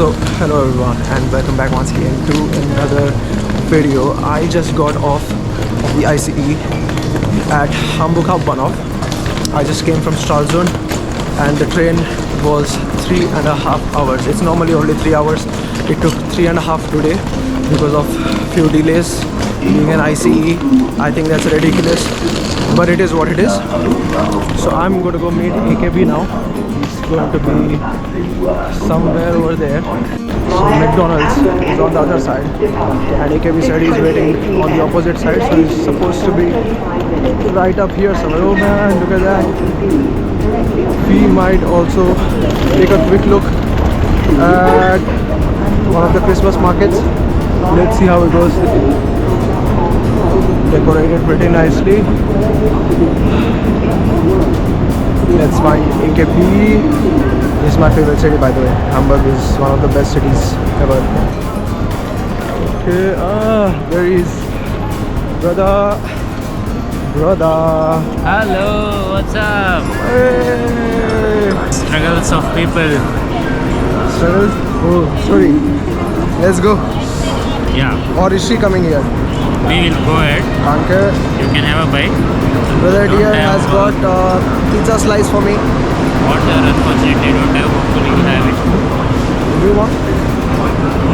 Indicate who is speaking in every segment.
Speaker 1: So hello everyone and welcome back once again to another video. I just got off of the ICE at Hamburg Hauptbahnhof. I just came from Stralsund and the train was 3.5 hours. It's normally only 3 hours. It took 3.5 today because of few delays. Being an ICE, I think that's ridiculous, but it is what it is. So I'm going to go meet AKB now. He's going to be somewhere over there. So McDonald's is on the other side and AKB said he's waiting on the opposite side, so he's supposed to be right up here somewhere. Oh man, look at that. We might also take a quick look at one of the Christmas markets. Let's see how it goes. Decorated pretty nicely. Let's find AKB. This is my favorite city, by the way. Hamburg is one of the best cities ever. Okay, there is brother.
Speaker 2: Hello, what's up?
Speaker 1: Hey.
Speaker 2: Struggles of people.
Speaker 1: Struggles? Oh, sorry. Let's go.
Speaker 2: Yeah,
Speaker 1: Or is she coming here?
Speaker 2: we will go ahead.
Speaker 1: Okay.
Speaker 2: You can have a bite.
Speaker 1: Brother
Speaker 2: Don't
Speaker 1: dear
Speaker 2: have,
Speaker 1: has got pizza slice for me.
Speaker 2: Water, unfortunately, don't have. Hopefully, you have it.
Speaker 1: Do you want?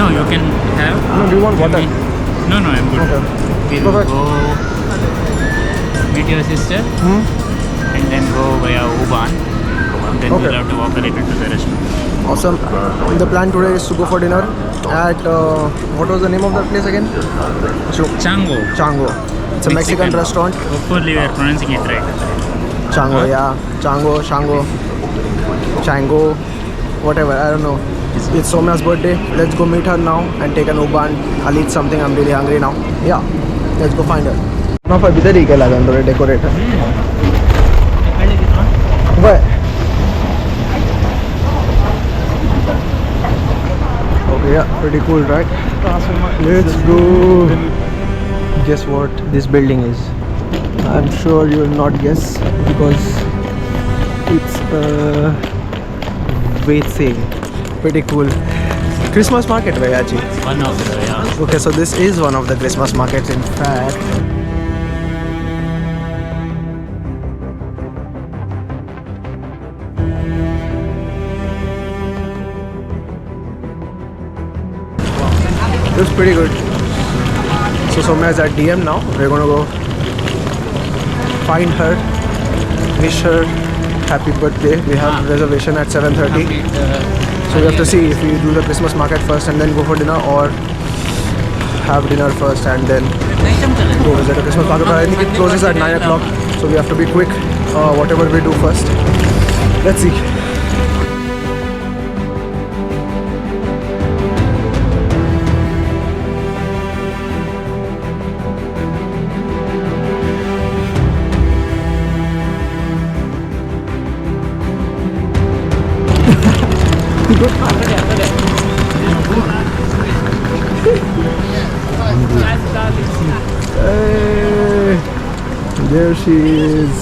Speaker 2: No, you can have.
Speaker 1: No, do you want water?
Speaker 2: No, I'm good.
Speaker 1: Okay.
Speaker 2: We will
Speaker 1: Perfect.
Speaker 2: go meet your sister and then go via U-Bahn. Then
Speaker 1: Okay.
Speaker 2: we'll have to walk a little to the restaurant.
Speaker 1: Awesome. The plan today is to go for dinner at what was the name of that place again?
Speaker 2: Chango.
Speaker 1: Chango. It's a Mexican restaurant.
Speaker 2: Hopefully, we are pronouncing it right.
Speaker 1: Chango, yeah. Chango, whatever. I don't know. It's Somya's birthday. Let's go meet her now and take an U-Bahn. I'll eat something. I'm really hungry now. Yeah. Let's go find her. No, for bidari ke lagan dore decorator. Where? Okay, yeah, pretty cool, right? Let's go. Guess what this building is? I'm sure you will not guess because it's Weizsäck. Pretty cool. Christmas market, Vayaji.
Speaker 2: One of the, yeah.
Speaker 1: Okay, so this is one of the Christmas markets, in fact. Looks pretty good. So Somya is at DM now. We're gonna go find her, wish her happy birthday. We have reservation at 7:30. So we have to see if we do the Christmas market first and then go for dinner, or have dinner first and then go visit the Christmas market. But I think it closes at 9 o'clock, so we have to be quick. Whatever we do first. Let's see. Hey, there she is.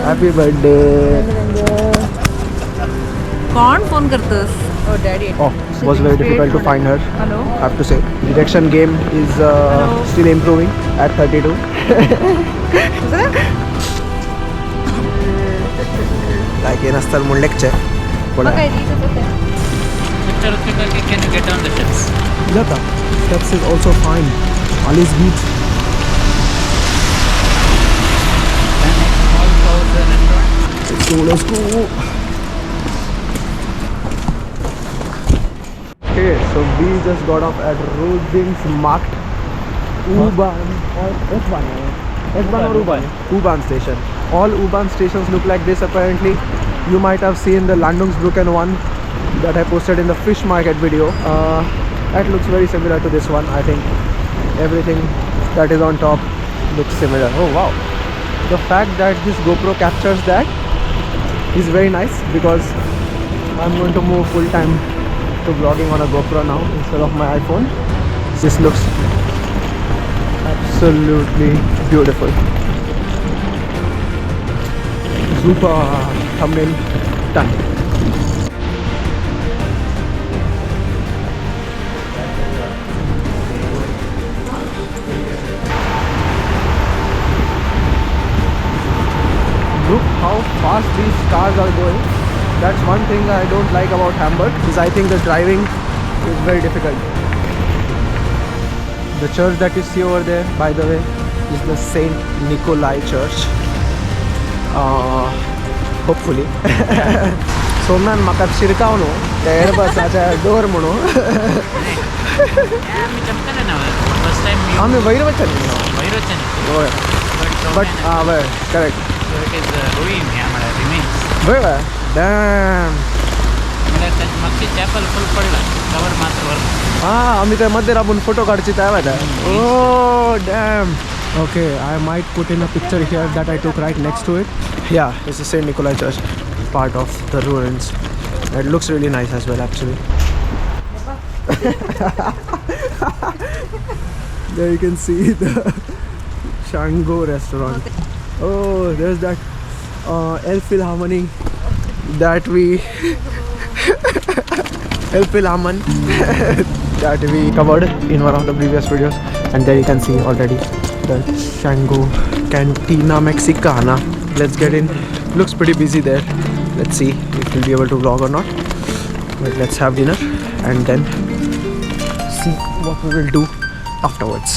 Speaker 1: Happy birthday.
Speaker 3: कौन phone करतस? Oh, daddy.
Speaker 1: Oh, it was very difficult to find her.
Speaker 3: Hello.
Speaker 1: I have to say. Direction game is still improving at 32. Like in Astal Mundekche.
Speaker 3: Okay,
Speaker 2: Picture can you get on the steps?
Speaker 1: Jata. Steps is also fine. Alice Beach. Let's go. Okay, so we just got off at Rosingsmarkt U-Bahn or S-Bahn. S-Bahn or U-Bahn? U-Bahn station. All U-Bahn stations look like this apparently. You might have seen the Landungsbrücken one that I posted in the fish market video. That looks very similar to this one. I think everything that is on top looks similar. Oh wow, the fact that this GoPro captures that is very nice, because I'm going to move full time to vlogging on a GoPro now instead of my iPhone. This looks absolutely beautiful. Super thumbnail done. Look how fast these cars are going. That's one thing I don't like about Hamburg, is I think the driving is very difficult. The church that you see over there, by the way, is the Saint Nikolai Church. Hopefully. Somnath म्हाका शिरकाव न्हू त्या एअरबसाच्या door म्हणून
Speaker 2: मी चमकले ना first time मी
Speaker 1: आम्ही वयर वचन
Speaker 2: वैरोचन
Speaker 1: होय बट वय करेक्ट
Speaker 2: इट इज रुईन ह्या मला रिमेन्स
Speaker 1: वय वय डॅम
Speaker 2: मला मागची चॅपल फुल पडला कवर मात्र वर
Speaker 1: आम्ही त्या मध्ये राबून फोटो काढची त्या ओ dam Okay, I might put in a picture here that I took right next to it. Yeah, it's the Saint Nikolai Church, part of the ruins. It looks really nice as well, actually. There you can see the Shango restaurant. Oh, there's that El Philharmony that we El Philharmon that we covered in one of the previous videos, and there you can see already the Shango Cantina Mexicana. Let's get in. Looks pretty busy there. Let's see if we'll be able to vlog or not. But let's have dinner and then see what we will do afterwards.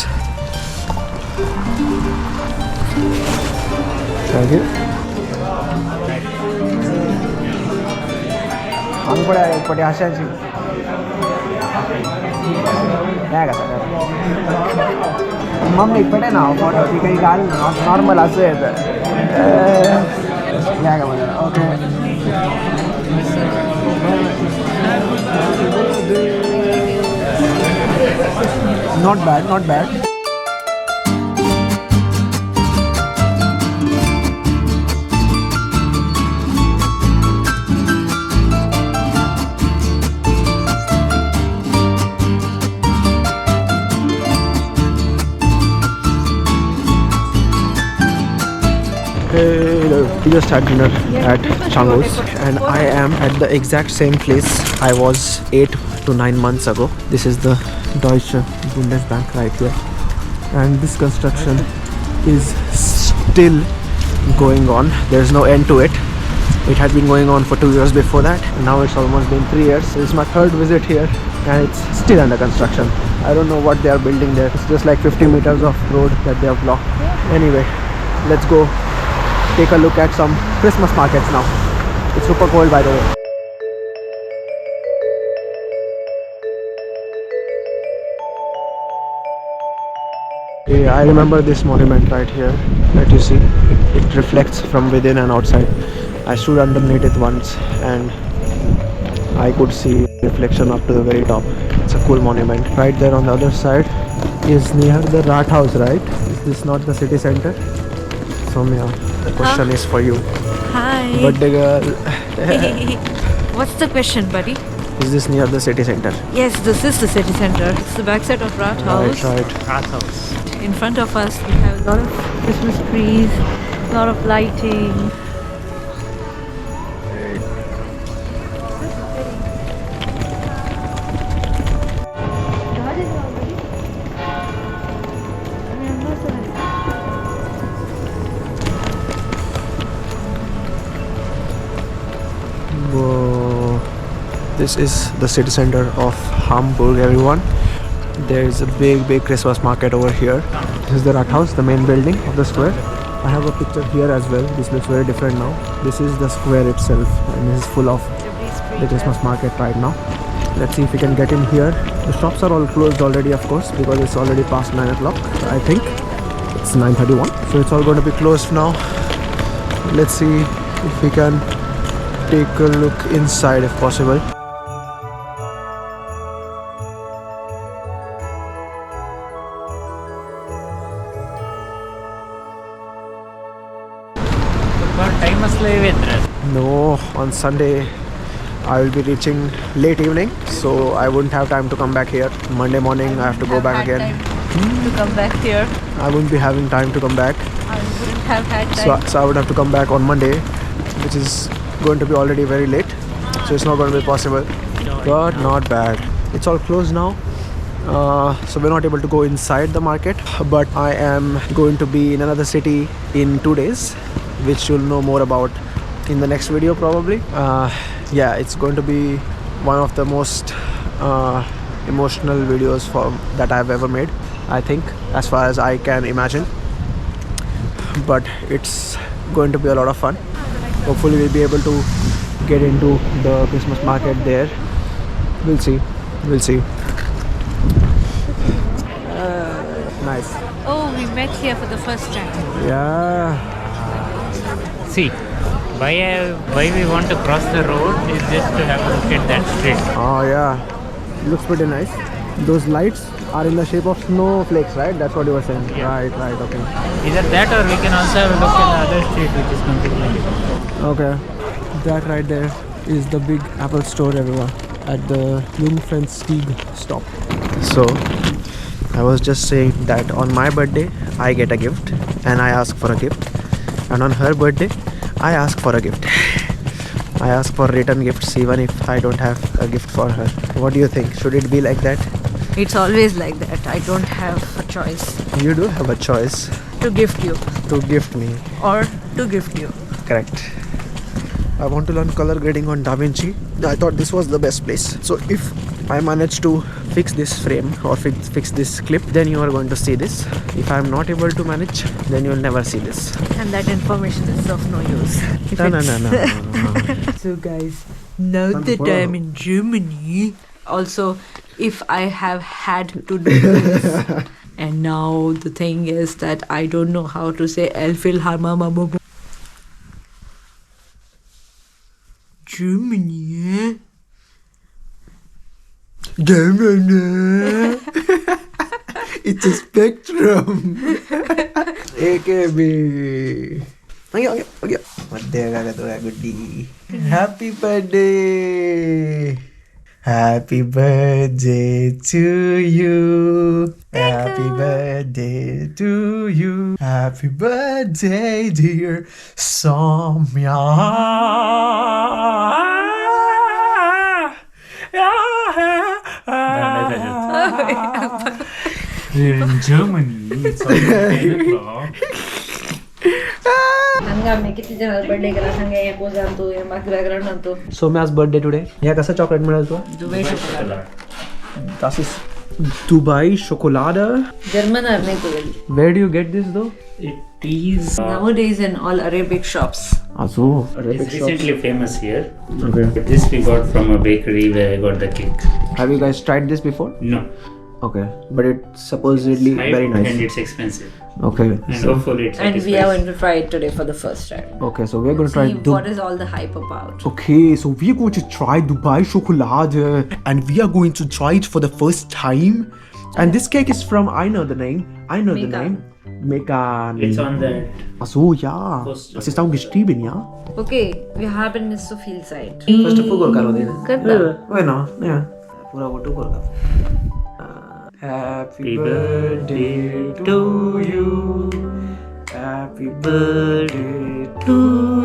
Speaker 1: Thank you. पटे आशाची mummy पटे ना photo ती काही घाल ना normal असं येतं या का मला okay not bad not bad Hello, we just had dinner at Shango's and I am at the exact same place I was 8 to 9 months ago. This is the Deutsche Bundesbank right here, and this construction is still going on. There's no end to it. It had been going on for 2 years before that, and now it's almost been 3 years. This is my third visit here and it's still under construction. I don't know what they are building there. It's just like 50 meters of road that they have blocked. Anyway, let's go take a look at some Christmas markets now. It's super cold, by the way. Yeah, I remember this monument right here that you see. It reflects from within and outside. I stood underneath it once and I could see reflection up to the very top. It's a cool monument. Right there on the other side is near the Rathaus, right? Is this not the city center? Soumya, the question is for you.
Speaker 3: Hi.
Speaker 1: Birthday girl.
Speaker 3: What's the question, buddy?
Speaker 1: Is this near the city center?
Speaker 3: Yes, this is the city center. It's the backside of Rathaus.
Speaker 1: Right.
Speaker 2: Rathaus.
Speaker 3: In front of us, we have a lot of Christmas trees, a lot of lighting.
Speaker 1: Whoa. This is the city center of Hamburg, everyone. There is a big Christmas market over here. This is the Rathaus, the main building of the square. I have a picture here as well. This looks very different now. This is the square itself, and this is full of the Christmas market right now. Let's see if we can get in here. The shops are all closed already, of course, because it's already past 9 o'clock. I think it's 9:31, so it's all going to be closed now. Let's see if we can take a look inside if possible. No, on Sunday I will be reaching late evening, so I wouldn't have time to come back here. Monday morning I have to go back again.
Speaker 3: To come back here.
Speaker 1: I wouldn't be having time to come back,
Speaker 3: I wouldn't have had time.
Speaker 1: so I would have to come back on Monday, which is going to be already very late, so it's not going to be possible. But not bad. It's all closed now, so we're not able to go inside the market, but I am going to be in another city in 2 days, which you'll know more about in the next video probably. Yeah, it's going to be one of the most emotional videos that I've ever made, I think, as far as I can imagine. But it's going to be a lot of fun. Hopefully we'll be able to get into the Christmas market there. We'll see. Nice.
Speaker 3: Oh, we met here for the first time.
Speaker 1: Yeah.
Speaker 2: See, why we want to cross the road is just to have a look at that street.
Speaker 1: Oh yeah, looks pretty nice. Those lights are in the shape of snowflakes, right? That's what you were saying.
Speaker 2: Yeah.
Speaker 1: Right, okay.
Speaker 2: Either that or we can also have a look at the other street which is completely different.
Speaker 1: Okay, that right there is the big Apple store, everyone, at the Jungfraustieg stop. So I was just saying that on my birthday I get a gift and I ask for a gift, and on her birthday I ask for a gift. I ask for return gifts even if I don't have a gift for her. What do you think? Should it be like that?
Speaker 3: It's always like that. I don't have a choice
Speaker 1: You do have a choice
Speaker 3: to gift you
Speaker 1: to gift me.
Speaker 3: or to gift you.
Speaker 1: Correct. I want to learn color grading on DaVinci. I thought this was the best place. So if I manage to fix this frame or fix this clip, then you are going to see this. If I am not able to manage, then you will never see this.
Speaker 3: And that information is of no use.
Speaker 1: No.
Speaker 3: So guys, now that I'm in Germany, also if I have had to do this, and now the thing is that I don't know how to say Elfilharmamamo. Germany.
Speaker 1: It's a spectrum. AKB. Okay. Happy birthday. Happy birthday to you. Happy birthday to you. Happy birthday, dear Soumya.
Speaker 2: We're in Germany. It's already 10 o'clock.
Speaker 1: Soumya's birthday today. Yeah, kasa chocolate मिळालं तुला?
Speaker 3: Dubai chocolate.
Speaker 1: Das ist Dubai Schokolade.
Speaker 3: German are नहीं तो
Speaker 1: Where do you get this though?
Speaker 2: It is
Speaker 3: nowadays in all Arabic shops.
Speaker 1: Also,
Speaker 2: it's recently famous here.
Speaker 1: Okay.
Speaker 2: This we got from a bakery where I got the cake.
Speaker 1: Have you guys tried this before?
Speaker 2: No.
Speaker 1: Okay, but it's supposedly
Speaker 2: Hype
Speaker 1: very nice.
Speaker 2: and it's expensive.
Speaker 1: Okay.
Speaker 2: And
Speaker 1: So,
Speaker 2: hopefully it's
Speaker 3: And we are going to try it today for the first time.
Speaker 1: okay, so we're going to try
Speaker 3: See what is all the hype about.
Speaker 1: Okay, so we're going to try Dubai Schokolade, and we are going to try it for the first time. And this cake is from, I know the name.
Speaker 3: Mekan.
Speaker 1: Mekan.
Speaker 2: It's on that.
Speaker 1: Ach so, ja.
Speaker 2: Poster.
Speaker 1: Das ist auch geschrieben, ja?
Speaker 3: Okay, wir haben nicht so viel Zeit.
Speaker 1: First of all, karo din.
Speaker 3: Karta.
Speaker 1: Bueno, yeah. Pura go to Kolkata. Happy birthday to you. Happy birthday to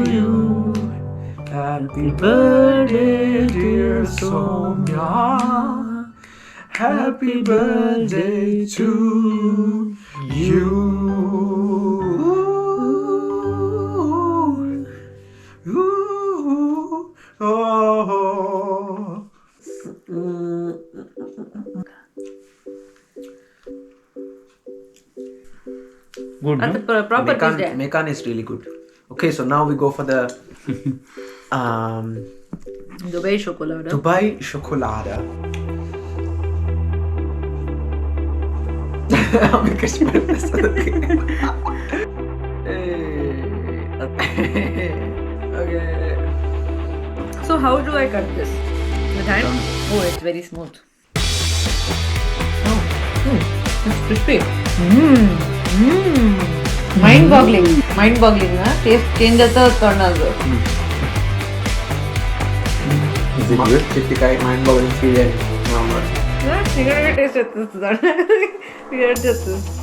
Speaker 1: you. Happy birthday, dear Soumya. Happy birthday to you. Oh.
Speaker 2: Good, no?
Speaker 3: That's the proper design.
Speaker 1: Mekan is really good. Okay, so now we go for the
Speaker 3: Dubai chocolate.
Speaker 1: Dubai Schokolade. Okay.
Speaker 3: So how do I cut this? With hand? Oh, it's very smooth. Oh, it's crispy. Mind-boggling. Mind-boggling, huh? Taste change आता करणार.
Speaker 1: Is it good? Kitti kai mind-boggling feel and
Speaker 3: Cigarette taste येतो तुझा. Cigarette येतो.